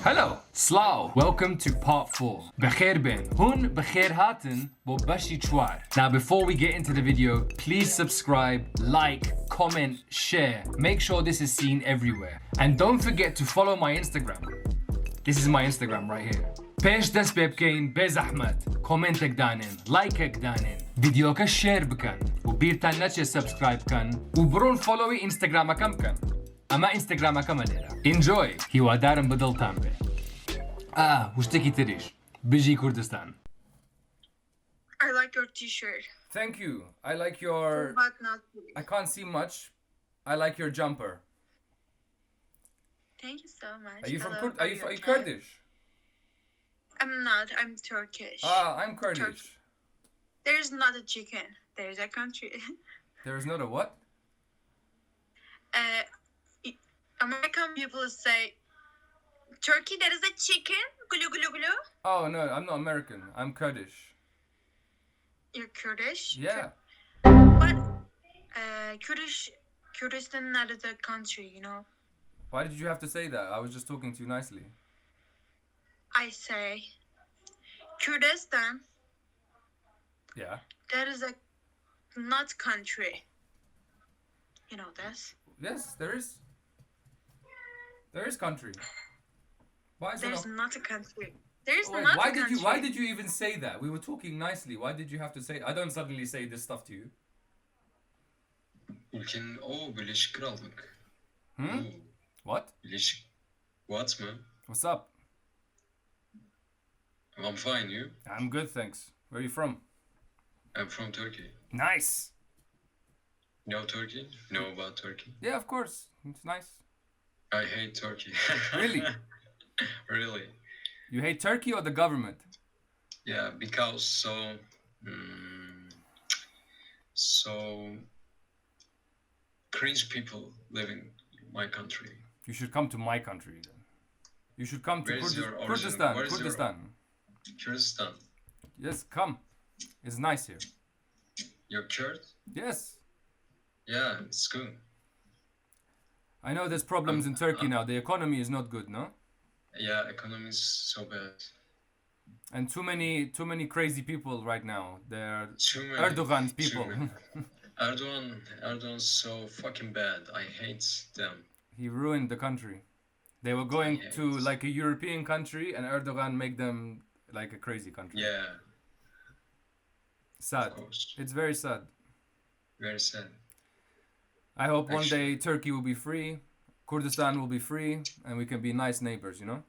Hello, Slow. Welcome to part 4. بخير بين. هون بخير هاتن وبشي شوار. Now before we get into the video, please subscribe, like, comment, share. Make sure this is seen everywhere. And don't forget to follow my Instagram. This is my Instagram right here. بيش دس بيبكين بيز أحمد. كومنتك دانين. لايكك دانين. فيديوك شير بكن. وبيرتان نتش سبسكرايب كن. وبرون فولوي انستغرام كم كن. اما انستغرام كم ليرة. Enjoy. هو دارم بدل تامبي. وش تكي تريش؟ بيجي كردستان. I like your t-shirt. Thank you. I like your... But not really. I can't see much. I like your jumper. Thank you so much. Are you from Hello, Kurd? Are you your Kurdish? I'm not. I'm Turkish. I'm Kurdish. There's not a chicken. There's a country. There is not a what? American people say, Turkey, there is a chicken. Gulu gulu gulu. Oh no, I'm not American. I'm Kurdish. You're Kurdish? Yeah. But Kurdistan not is a country, you know. Why did you have to say that? I was just talking to you nicely. I say, Kurdistan, Yeah. that is a not country. You know this? Yes, there is. There is country. Why is There's it not? not a country. There's Wait, not why a did country. you? Why did you even say that? We were talking nicely. Why did you have to say? I don't suddenly say this stuff to you. Ülkenin Birleşik Krallık. Hmm. What? Birleşik. What man? What's up? I'm fine, you? I'm good, thanks. Where are you from? I'm from Turkey. Nice. Know Turkey? Know about Turkey? Yeah, of course. It's nice. I hate Turkey. Really? Really? You hate Turkey or the government? Yeah, because so cringe people living in my country. You should come to my country then. You should come to Where is your origin? Kurdistan. Where is your- Kurdistan. Kurdistan. Yes, come. It's nice here. You're Kurd? Yes. Yeah, it's good. I know there's problems in Turkey now. The economy is not good, no? Yeah, economy is so bad. And too many crazy people right now. They're Too many. Erdogan's too people. many. Erdogan's so fucking bad. I hate them. He ruined the country. They were going to like a European country and Erdogan make them like a crazy country. Yeah, Sad. of course. It's very sad. Very sad. I hope one Actually- day Turkey will be free, Kurdistan will be free, and we can be nice neighbors, you know?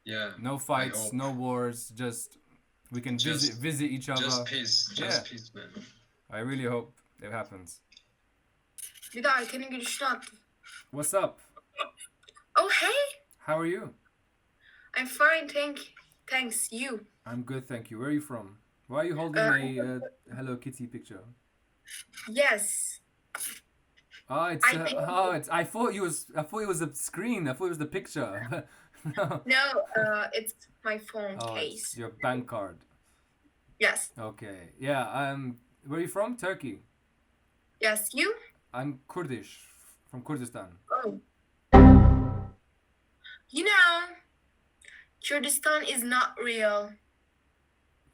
Yeah. No I fights, hope. no wars, just we can Just- visit each other. Just peace. Just Yeah. peace, man. I really hope it happens. Bir daha ülkenin gülüşünü attım. What's up? Oh, hey. How are you? I'm fine, thanks. You. I'm good, thank you. Where are you from? Why are you holding a Hello Kitty picture? Yes. Oh, it's I think- it's. I thought it was a screen. I thought it was the picture. No. No, it's my phone Oh, case. it's your bank card. Yes. Okay. Yeah. Where are you from? Turkey. Yes, you? I'm Kurdish, from Kurdistan. Oh. You know, Kurdistan is not real.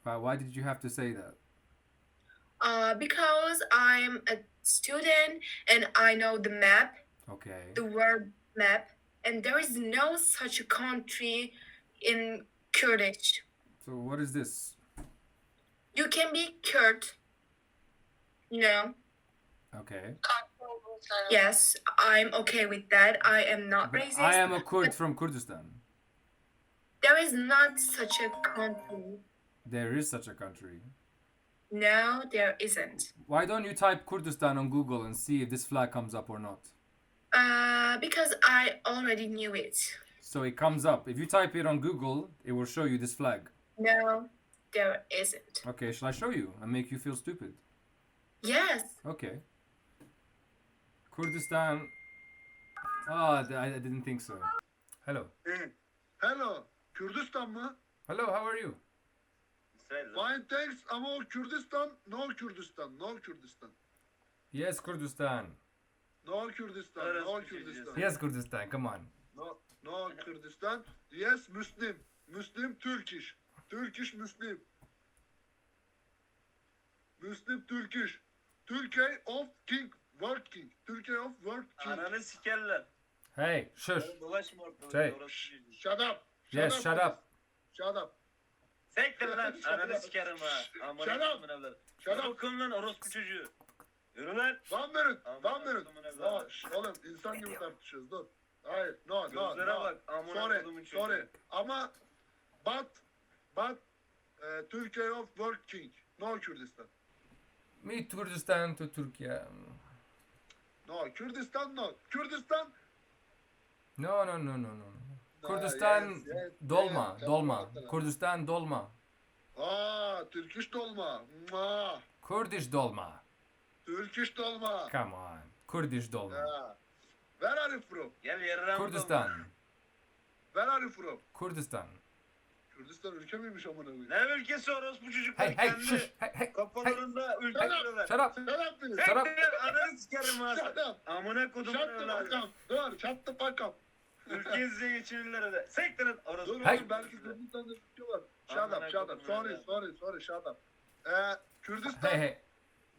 Why did you have to say that? Because I'm a student and I know the map, Okay. the world map, and there is no such a country in Kurdish. So what is this? You can be Kurd, you know. Okay. Yes, I'm okay with that. I am not But racist. I am a Kurd from Kurdistan. There is not such a country. There is such a country. No, there isn't. Why don't you type Kurdistan on Google and see if this flag comes up or not? Because I already knew it. So it comes up. If you type it on Google, it will show you this flag. No, there isn't. Okay, shall I show you and make you feel stupid? Yes. Okay. Kurdistan. I didn't think so. Hello. Hello, Kürdistan mı? Hello, how are you? Fine thanks ama o Kürdistan, no Kürdistan, no Kürdistan. Yes, Kurdistan. No Kürdistan, no Kürdistan. Yes, Kurdistan, come on. No Kürdistan. Kurdistan. Yes, Muslim. Muslim, Turkish. Turkish, Muslim. Muslim, Turkish. Turkey of King. World King. Turkey of World King. Ananı sikerler. Hey, shush. Dolaşma ortalıkta. Şey. Orası çocuğu. Shut up. Yes, shut up. Shut up. Sektir lan. Ananı sikerim ha. Amına Shut up. kodumun evladı. Shut up. Sokun lan orospu çocuğu. Yürü lan. One minute. Aman One minute. Allah'ım evladım. No, oğlum insan gibi tartışıyoruz. Dur. Hayır. No. Gözlere bak. Amına kodumun çocuğu. Sorry. Ama but Turkey of World King. No Kürdistan. Me Kurdistan to Türkiye. No Kürdistan no. Kürdistan. No. No, Kurdistan yes, dolma, yes, dolma. tamam. Kurdistan dolma. Türkiş dolma. Mua. Kurdish dolma. Türkiş dolma. Come on. Kurdish dolma. Yeah. Where are you from? Gel yarram. Kurdistan. Where are you from? Kurdistan. Kürdistan ülke miymiş amına koyayım? Ne ülkesi orospu çocuklar Hey, hey, kendi shush. Hey. kafalarında ülke kuruyorlar. Shut up. Shut up please. Shut up. Sektir ananı sikerim ha. Shut up. Amına kodumun Shut the fuck evladı. up. Dur. Shut the fuck up. Ülkenize geçinirler öyle. Sektir lan orospu. Dur Hey. oğlum belki Kürdistan'da ülke var. Shut Amına up. Shut up. koyayım Sorry. Shut up. Kürdistan. Hey.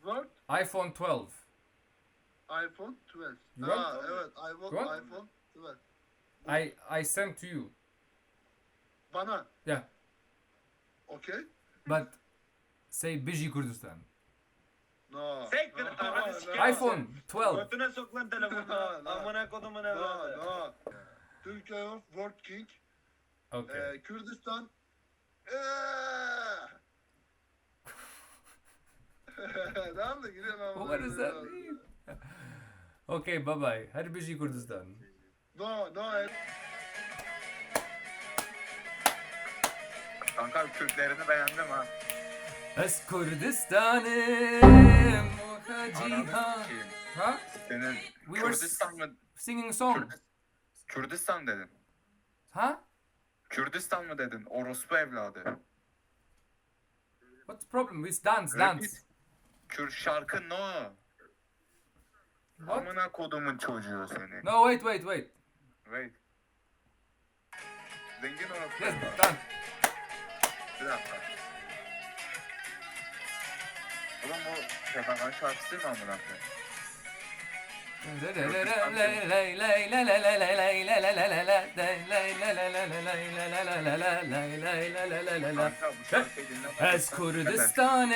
Word. iPhone 12. iPhone 12. You want? Evet. You want? iPhone 12. I sent to you. Bana. Yeah. Okay. But say Biji Kurdistan. No. Sektir No, ananı no, sikerim. no. iPhone 12. Götüne sok lan telefonunu. No. Amına kodumun evladı. No. Türkiye of World King. Okay. Kürdistan. Tamam da gidiyorum ama. What does that mean? Okay, bye bye. Hadi Biji Kurdistan. No. Kanka Kürtlerini beğendim ha. Es Kurdistan'ım Ananı cihan. sikeyim. Huh? Senin We were Kürdistan mı? singing song. Kürdistan dedin. Huh? Kürdistan mı dedin? Orospu evladı. What's the problem? It's dance. Repeat. Kürt şarkı no. What? Amına kodumun çocuğu seni. No, wait. Wait. Zengin orospu. Yes, evladı. done. Bir dakika. Oğlum bu Tefakan şarkısı mı amına koyayım? Kanka bu şarkıyı dinlemek Es istersen- Kurdistan'ım.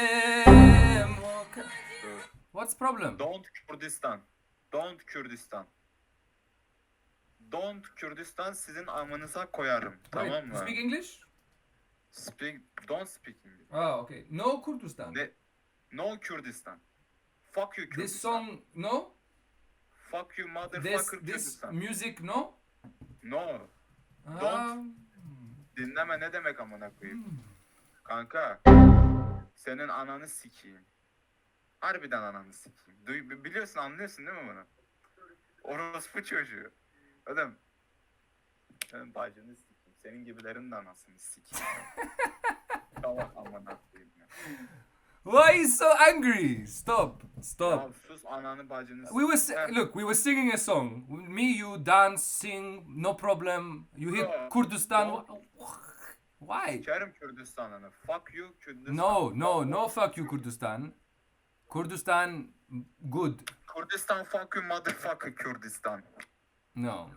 Dur. What's problem? Don't Kürdistan. Don't Kürdistan. Don't Kürdistan sizin amınıza koyarım. Wait, Tamam you mı? speak English? Don't speak English. Oh, okay. No Kurdistan. No Kürdistan. Fuck you Kürdistan. This song, no? Fuck you motherfucker This Kürdistan. music, no? No. Ah, Dinleme ne demek amına koyayım. Kanka. Senin ananı sikeyim. Harbiden ananı sikeyim. Biliyorsun anlıyorsun değil mi bunu? Orospu çocuğu. Adam. Senin bacını sikeyim. Senin gibilerin de anasını sikeyim. Tamam amına koyayım ya. why are you so angry? Stop. Ya sus ananı bacını We were look. We were singing a song. Me, you dance, sing, no problem. You hit No. Kurdistan. Why? Sikerim Kürdistan'ını. Fuck you Kürdistan. No. Fuck you, Kurdistan. Kurdistan, good. Kurdistan fuck you motherfucker Kürdistan. No.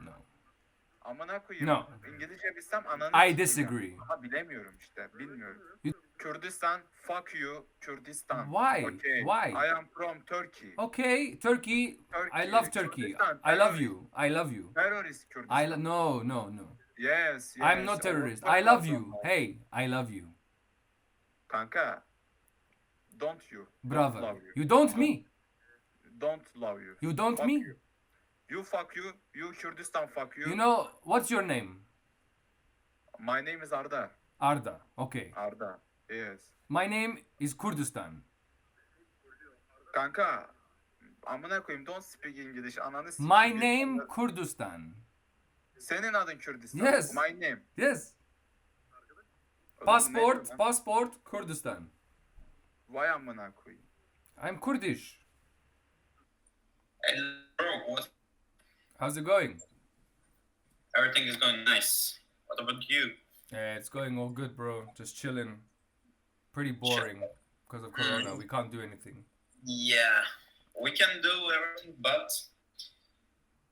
Amına koyayım. No. İngilizce bilsem ananı I sikeyim disagree. ya. Ama bilemiyorum işte. Bilmiyorum. You- Kürdistan fuck you Kürdistan. Why? Okay. Why? I am from Turkey. Okay, Turkey. Turkey. I love Turkey. Kürdistan, I love terörist. you. I love you. Terörist Kürdistan. No. Yes. I'm not terrorist. I love you. Hey, I love you. Kanka. Don't you. Bravo. Don't love you. You don't me. Don't love you. You don't Fuck me. You. You fuck you. You Kürdistan fuck you. You know what's your name? My name is Arda. Arda. Okay. Arda. Yes. My name is Kurdistan. Kanka. Amına koyayım. Don't speak English. Ananı sikeyim. My name Kurdistan. Senin adın Kürdistan. Yes. My name. Yes. Oğlum ne Passport. diyorsun lan? Passport. Kurdistan. Vay amına koyayım. I'm Kurdish. Bro, what? How's it going? Everything is going nice. What about you? Yeah, it's going all good, bro. Just chilling. Pretty boring because of Corona. We can't do anything. Yeah, we can do everything, but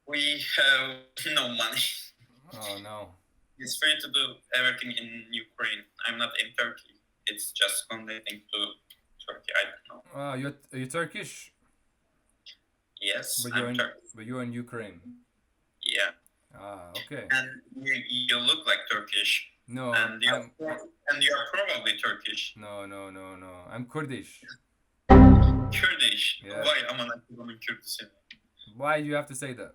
we have no money. Oh no. It's free to do everything in Ukraine. I'm not in Turkey. It's just connecting to Turkey. I don't know. Are you Turkish? Yes, But you're I'm in Turkish. but you're in Ukraine. Yeah, Okay. and you look like Turkish, No, and you're probably Turkish. no. I'm Kurdish. Kurdish. Yeah. Vay aman kodumun Kürdü seni. Why do you have to say that?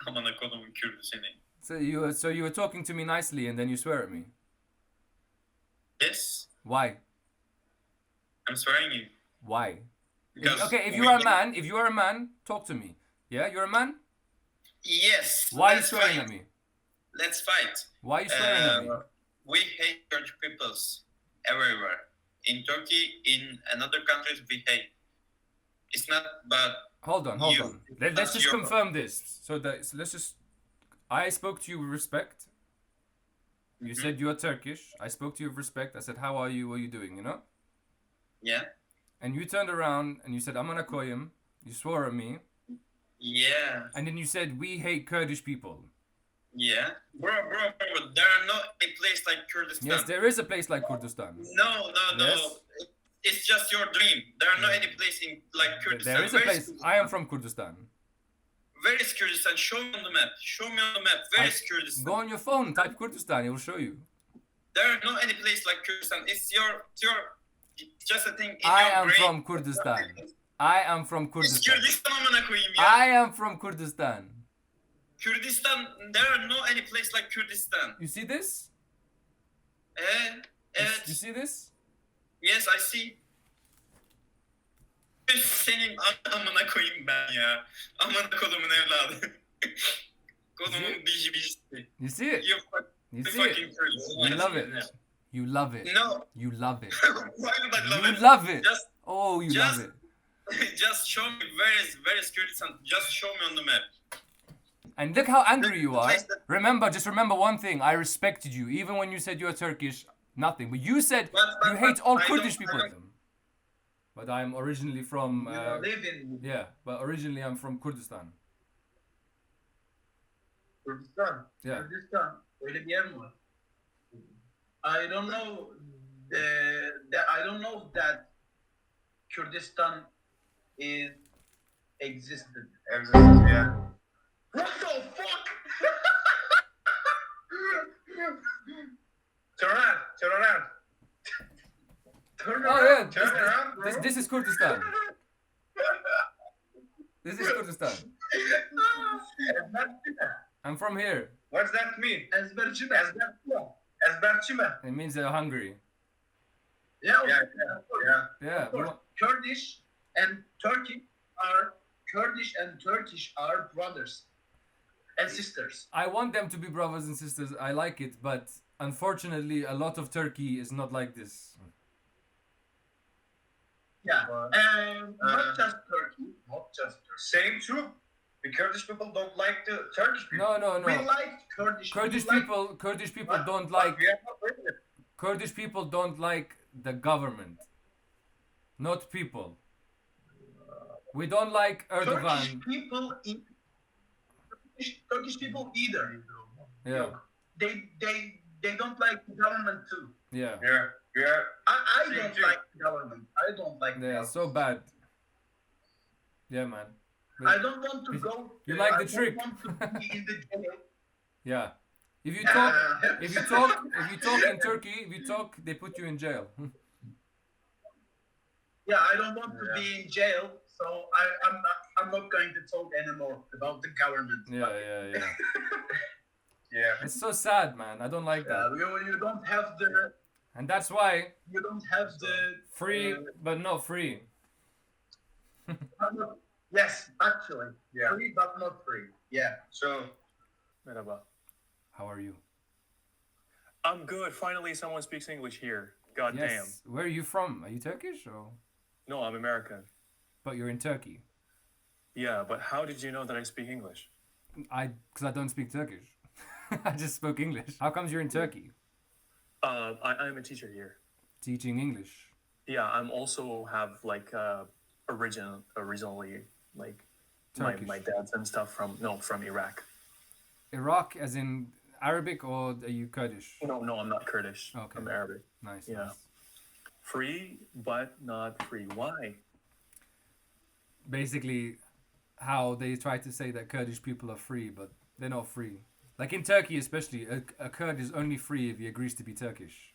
Aman kodumun Kürdü seni. So you were talking to me nicely and then you swear at me. Yes, Why? I'm swearing you. Why? Because If you are a man, talk to me. Yeah, you're a man? Yes. Why are you let's swearing fight. at me? Let's fight. Why are you swearing at me? We hate Turkish peoples everywhere. In Turkey, in another countries, we hate. It's not but Hold on. Let's That's just your- confirm this. So let's just. I spoke to you with respect. You Mhm. said you are Turkish. I spoke to you with respect. I said, how are you? What are you doing? You know? yeah, And you turned around and you said, I'm gonna koyim. You swore at me. yeah, And then you said, we hate Kurdish people. yeah. Bro, there are no a place like Kurdistan. Yes, there is a place like Kurdistan. No. Yes. It's just your dream. There are no any place in like Kurdistan. There is a place. I am from Kurdistan. Where is Kurdistan? Show me on the map. Show me on the map. Where is Kurdistan? Go on your phone, type Kurdistan, it will show you. There are no any place like Kurdistan. It's just a thing in I your am brain. from Kurdistan. I am from It's Kurdistan. Kurdistan amına koyayım ya. I am from Kurdistan. Kurdistan, there are no any place like Kurdistan. You see this? Evet. You see this? Yes, I see. Senin amına koyayım ben ya. Amına kodumun evladı. Kodumun bicisi. You see it? You see fucking it? Kurds. You love it. You love it. No. You love it. Why would I love You it? love it. Just, Oh, you love it. just show me where is Kurdistan. Just show me on the map. And look how angry you are. Just remember one thing. I respected you, even when you said you're Turkish. Nothing. But you said you hate all I Kurdish don't- people. But I'm originally from. Live in Yeah, but originally I'm from Kurdistan. Kurdistan. Yeah. Kurdistan. Öyle bir yer mi var? I don't know. I don't know that Kurdistan is existed. Yeah. What the fuck? Turn around. Turn around. Turn Oh around. yeah, Turn around, bro. this is Kurdistan. This is Kurdistan. I'm from here. What's that mean? Ezberci mi? Ezberci mi? It means Hungary. Yeah. Yeah. Of course. Kurdish and Turkish are brothers and sisters. I want them to be brothers and sisters. I like it, but unfortunately, a lot of Turkey is not like this. Yeah, and not just Turkey. Same too. The Kurdish people don't like the Turkish people. No. We like Kurdish. Kurdish we like- people don't But like. we are not with it. Kurdish people don't like the government, not people. We don't like Turkish Erdogan. people, Turkish people either. Yeah, They don't like the government too. yeah, Yeah. I Me don't too. like the government. I don't like the yeah. government. So bad. Yeah, man. I don't want to You- go. you like the I trick. don't want to be in the jail. Yeah. If you Yeah. talk in Turkey, they put you in jail. Yeah, I don't want to be in jail, so I'm not going to talk anymore about the government. Yeah. Yeah. It's so sad, man. I don't like that. You don't have the And that's why free. but not free. Yes, actually, Yeah. free but not free. Yeah. So, Merhaba. How are you? I'm good. Finally, someone speaks English here. God damn. Yes. Where are you from? Are you Turkish or? No, I'm American. But you're in Turkey. Yeah, but how did you know that I speak English? Because I don't speak Turkish. I just spoke English. How comes you're in Turkey? I'm a teacher here. Teaching English. Yeah, I'm also have like originally like my dad's and stuff from Iraq. Iraq, as in Arabic, or are you Kurdish? No, I'm not Kurdish. Okay. I'm Arabic. Nice. Yeah. Nice. Free, but not free. Why? Basically, how they try to say that Kurdish people are free, but they're not free. Like in Turkey, especially, a Kurd is only free if he agrees to be Turkish.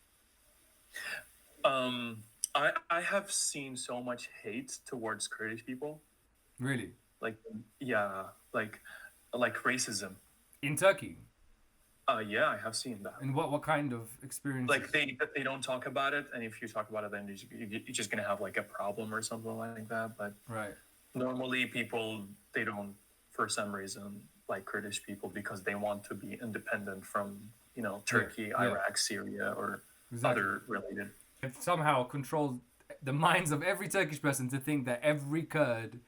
I have seen so much hate towards Kurdish people. Really? Like like racism. In Turkey? Yeah, I have seen that. And what kind of experiences? Like they don't talk about it, and if you talk about it, then you're just gonna have like a problem or something like that. But right. Normally people, they don't, for some reason, like Kurdish people because they want to be independent from, Turkey, Iraq, Syria, or other related. It somehow controlled the minds of every Turkish person to think that every Kurd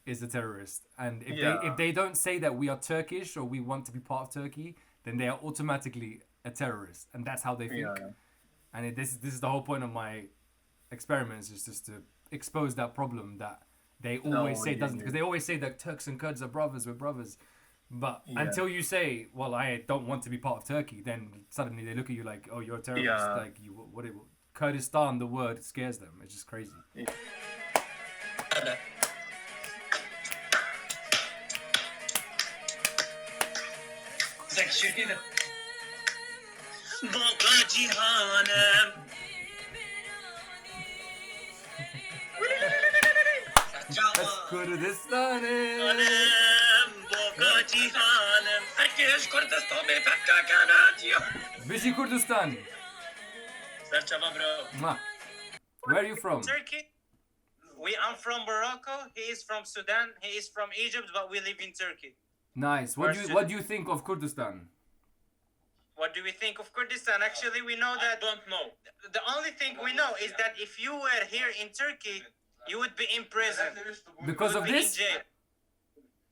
is a terrorist. And if they don't say that we are Turkish or we want to be part of Turkey, then they are automatically a terrorist. And that's how they think. Yeah. And this is the whole point of my experiments, is just to expose that problem that they always say doesn't, because they always say that Turks and Kurds are brothers, we're brothers. But until you say, well, I don't want to be part of Turkey, then suddenly they look at you like, oh, you're a terrorist. Yeah. Like, Kurdistan, the word scares them. It's just crazy. Yeah. Kurdistan. Bishi Kurdistan. Where are you from? Turkey. I'm from Morocco. He is from Sudan. He is from Egypt, but we live in Turkey. Nice. What do you think of Kurdistan? What do we think of Kurdistan? Actually, we know that. I don't know. The only thing we know is that if you were here in Turkey, you would be in prison. Because of this? In jail.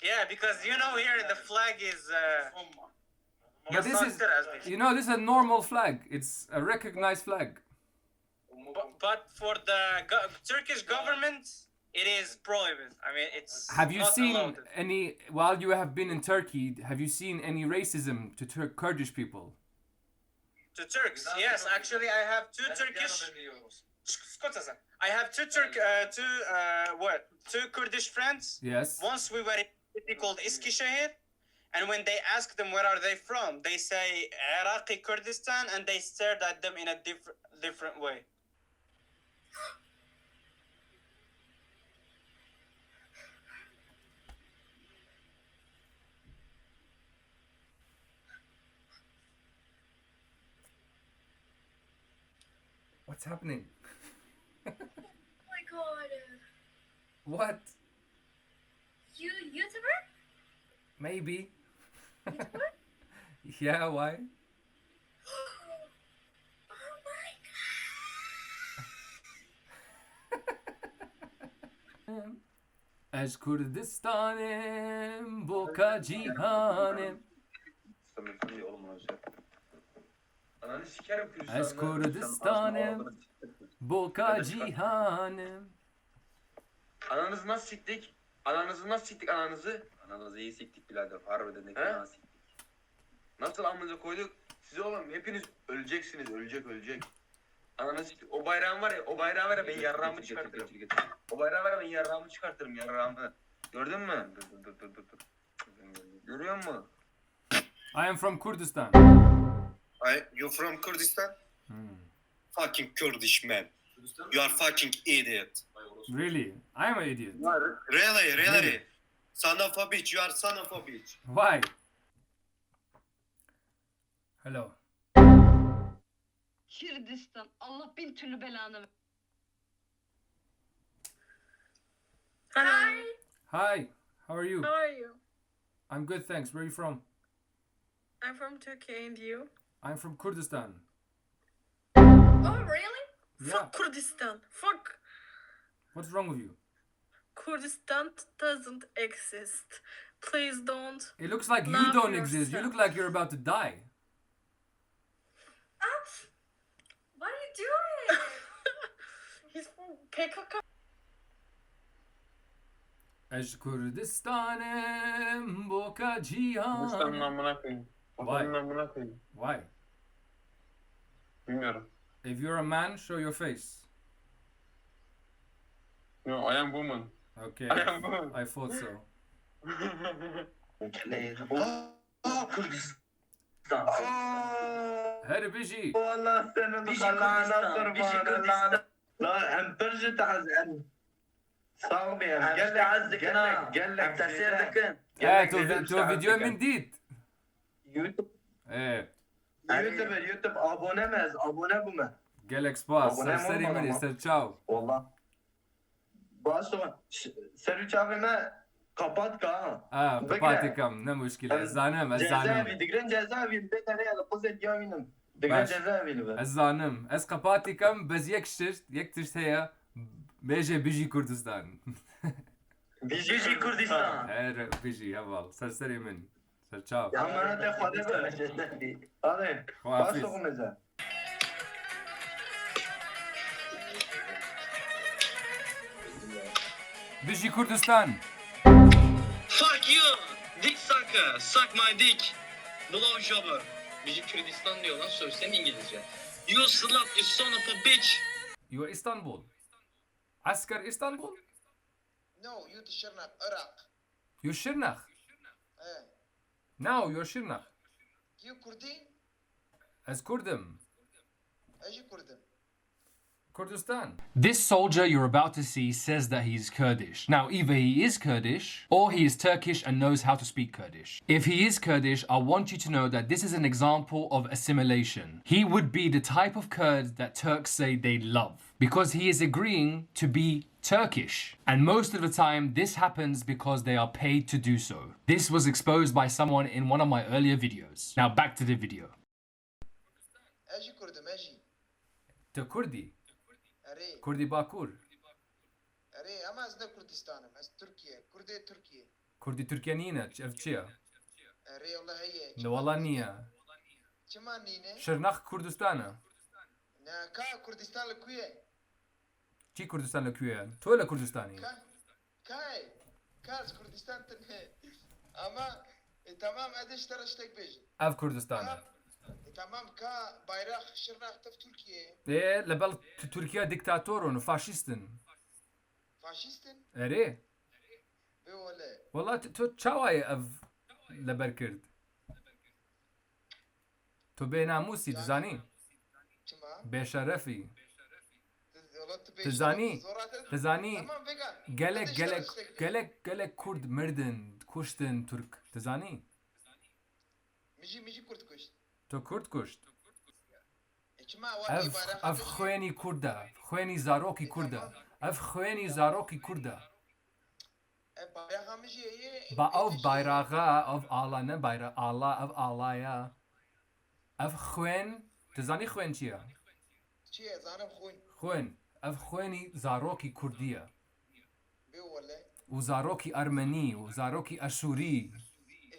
Yeah, because here the flag is. But this is, this is a normal flag. It's a recognized flag. But for the Turkish government, it is prohibited. I mean, it's. Have you not seen allowed. any, while you have been in Turkey, have you seen any racism to Kurdish people? To Turks, yes. Actually, I have two Turkish. I have two Kurdish friends. Yes. Once we were in a city called Eskişehir, and when they asked them where are they from, they say Iraqi Kurdistan, and they stared at them in a different way. What's happening? Oh my god. What? You YouTuber? Maybe. YouTuber? Yeah, why? Oh my god. Ez Kurdistan'ım, boka cihanım. Ananı sikerim Ez Kurdistan'ım, boka cihanım. Ananızı nasıl siktik? Ananızı iyi siktik birader. Harbiden de fena siktik. Nasıl amınıza koyduk? Siz oğlum hepiniz öleceksiniz. Ölecek. Ananı siktik. O bayrağı var ya ben yarrağımı çıkartırım. O bayrağı var ya ben yarrağımı çıkartırım. Gördün mü? Dur. Görüyor musun? I am from Kurdistan. You from Kurdistan? Fucking Kurdish man. You are fucking idiot. Really? I am an idiot. Really? Son of a bitch. You are son of a bitch. Why? Hello. Kürdistan. Allah bin türlü belanı. Hi. Hi. How are you? How are you? I'm good, thanks. Where are you from? I'm from Turkey, and you? I'm from Kurdistan. Oh, really? Yeah. Fuck Kurdistan. Fuck. What's wrong with you? Kurdistan doesn't exist. Please don't. It looks like you Love don't exist. You yourself. look like you're about to die. What are you doing? He's from PKK. Eş Kurdistan'ım boka Kurdistan'ın cihan. amına koyayım. Vay. Vatanın amına koyayım. Why? Bilmiyorum. If you're a man, show your face. No, I am woman. Okay. I am woman. I thought so. Kürdistan. Her biji. والله سنة خلانا قربان لا هم برجع تحزن صاحبي قال لي عزك انا قال لك تسير لكن تو فيديو من ديد. يوتيوب ايه. يوتيوب ابونه مز ابونه بما Gelek spas. Abone mi Serseri olmadı meni. ama? Ser ciao. والله باشا سرو çavime kapat ka Kapatikam. Ne müşkile. Zanım. cezaevi digren cezaevi bir tane ya da pozet yavinim digren Baş. cezaevi be Zanım. Ez kapatikam. Bez yek şişt. Yek tişt heya. Beje biji Kurdistan. Biji Kurdistan Her biji. Haval. Serseri meni. Ser ciao. ya bana de xade be hadi Hafiz. başla meza Biji Kurdistan. Fuck you! Dick sucker! Suck my dick! Blow jobber! Bizi Kürdistan diyor lan, söylesene İngilizce. You slut, you son of a bitch! You are Istanbul. Asker Istanbul. No you Şırnak Irak You Şırnak. Now you're Şırnak. you Kurdi Ez Kurdim. Eji Kurdim Kurdistan. This soldier you're about to see says that he's Kurdish. Now, either he is Kurdish or he is Turkish and knows how to speak Kurdish. If he is Kurdish, I want you to know that this is an example of assimilation. He would be the type of Kurd that Turks say they love because he is agreeing to be Turkish. And most of the time, this happens because they are paid to do so. This was exposed by someone in one of my earlier videos. Now, back to the video. Eji Kurdim Eji To Kurdi. Eri Kurdi Bakur. Eri ama ez ne Kurdistan'ım ez Türkiye Kurdi Türkiye Kurdi Türkiye'nine. Çevçiye. Eri Allah heye Ne valla niye? Çiman nine Şırnak Kurdistan'a. ne ka Kurdistanlı kuye Çi Kurdistan'la küye. Tuğla Kurdistan'ı. Kars Kurdistan tane ama tamam ediş taraştek bej Ev Kurdistan'a. tamam ka bayrak Şırnak taf Türkiye Lebel Türkiye diktatorun, faşistin. faşistin Eri. böyle Valla tu çavay ev leber Kurd. Tu benamusi dizani. çima Beşerefi. Dizani. Dizani. tamam vegan Gelek Kurd mirdin, kuştin Türk. Dizani. Miji Kurd kuş Tu Kurd kuşt. çima vaki Ev bayrak xweni Kurda. Xweni zaroki Kurda. Ev xweni zaroki Kurda. bayrak miji ye Ba av bayrağa, av ala ne bayrağı, ala av alaya. Ev xwen, tezani xwen çiya? çiye zanım khun Xwen, ev xweni zaroki Kurdiya. be valla U zaroki Ermeni, u zaroki Aşuri.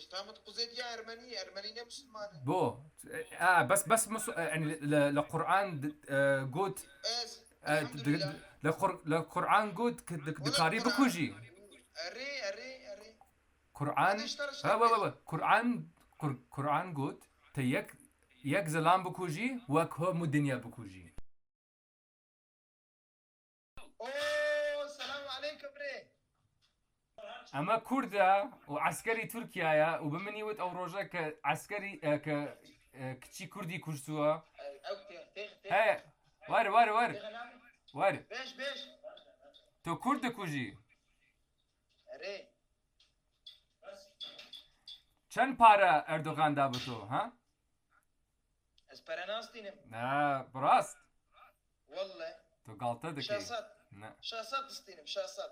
اشتامت قزيت يا ارمني ارمني مسلمان بو بس يعني القرآن قد اس الحمد لله القرآن قد دكاري بكوجي اري قرآن قرآن قد تيك زلام بكوجي وك هو مدنيا بكوجي اوه السلام عليكم بري اما كردا وعسكري تركيا وبمني وت او روجا كعسكري كتشي كردي كوجتوا هاي وار بيش تو كرد كوجي اري چند پارا اردوغان دا بتو ها اسبراناس دينم براست والله تو غلطه دكي شاسات استينم شاسات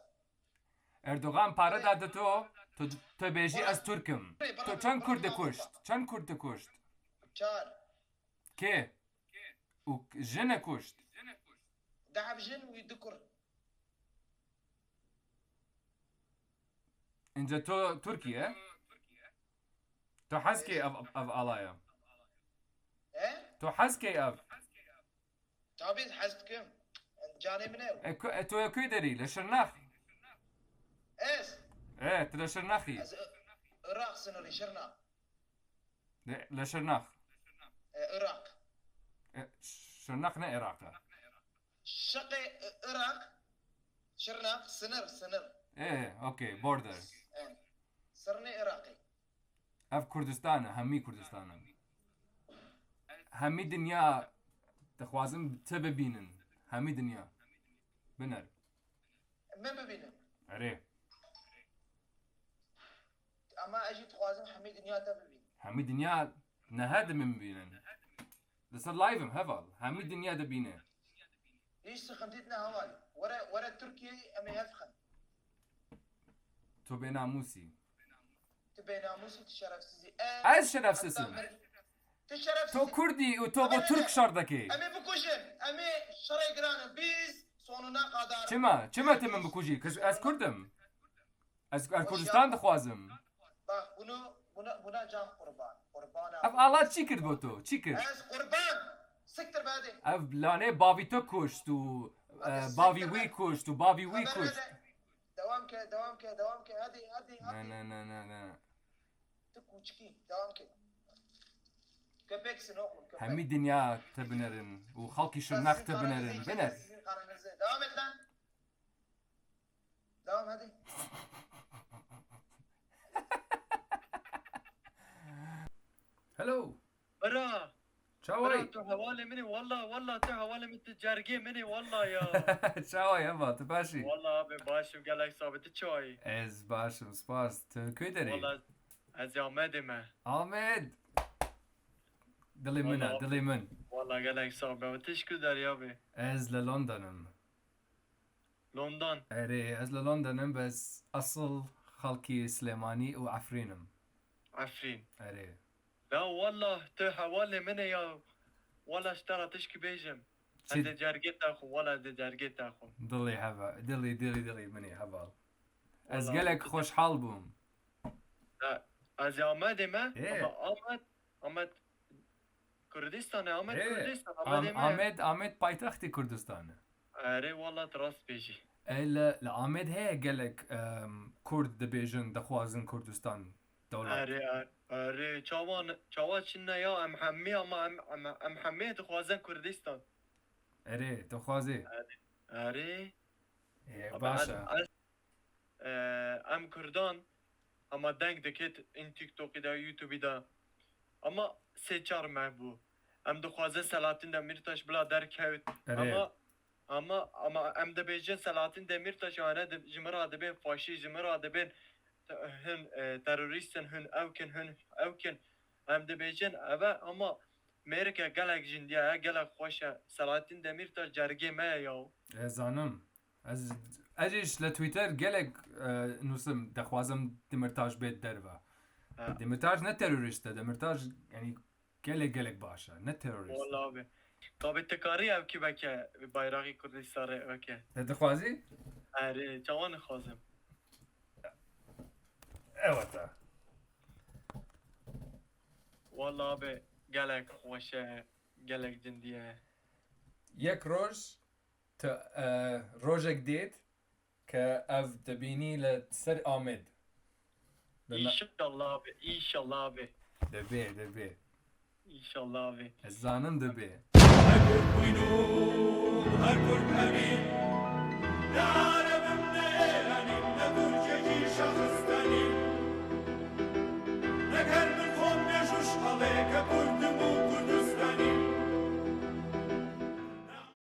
اردوغان پارا داده تو بیجی از ترکم تو چند کرد کشت چار که و جن کشت دعب جن ويذكر اینجا تو ترکیه؟ تو حسکی اف آلایا تو حسکی اف تابید حستكم جاني منو تو کی داری لشرنخ ايش تو لشرنخی عراق سنوري شرنا لشرنخ عراق شرنخ نه عراق شقي عراق شرنا سنر اوکی بوردر صرني عراقي اف کردستان همی کردستان همی دنیا تخوازم تببینن همی دنیا بنر من ببينهم اره اما اجي تخوازم حميد دنيا ببين همی دنیا نهاد من بینن لسه لایفم هفال همی دنیا دبینه ايش سخنتنا هواي ورا تركيا امي يفخن تو به ناموسی تبي ناموسي تشرف سيزي از شرف سسم تشرف تو کردی و تو با ترک شاردکی امي بكوشن امي شري قران بيز صونونا قادار چما تمن بکوژی کس از کردم از کردستان دخوازم بنا جان قربان اف الله چی کرد با تو چی کرد از قربان سكتر بعدين اف لانه باوی تو کشت و باوی وی کشت و باوی وی کشت دوامك هذه نه تكوشكي دوامك كبيك سنوخ همی دنیا تبنرن و خلقی شرنخ تبنرن بنر دوام هذه هلو برا چاوی تو حواله مني والله تو حواله من تجارجي مني والله يا چاوی اما تو باشی والله ابي باشم قال لك صابت تشوي از باشم سپاس تو کی داری والله از آمد ما آمد دلی من والله قال لك صابت تشكو دار يابي از لندنم لندن اره از لندنم بس اصل خلقی سلیمانی و عفرینم عفرين اره لا والله تو حواله مني يا والله اشترى تشكي بيجم شد- هذا جارجيت اخو والله هذا جارجيت اخو دلی هوا دلی منی هوا از والله. گلک خوشحال بوم لا از آمد ما إيه. آمد كردستان آمد إيه. كردستان آمد ما آمد پایتخت کردستانه اره والله تراست بيجي لآمد هي گلک کرد دبیجن دخوازن کردستان دولت اره چاوان چنه یا ام حمی تخوازن کردستان اره دخوازی اره باشا ام کردان اما دنگ دکت این تیک توکی دا یوتیوبی دا اما سه چار محبو ام دخوازن سلاطین دمیرتاش بلا درکوت اما ام دبیجن سلاطین دمیرتاش آنه جمرا دبین فاشی جمرا دبین هن تروریستن هن اوکن ام دبیجن اما امریکا گلک جندیه گلک خوشه سلاطین دمیرتاش جرگه ما یا زانم از اجیش لتویتر گلک نوسم دخوازم دمرتاج بیت دروا دمرتاج نه تروریسته دمرتاج یعنی گلک باشه نه تروریست والله به طب تکاری او کی بکه bayrağı کردستان بکه دخوازی اره جوان خوازم اوتا والله به گلک خوشه گلک جندیه یک روز روزك ديت كأف تبيني لتسر آمد ان شاء الله به دبي ان شاء الله به الزانم دبي هر کرد امین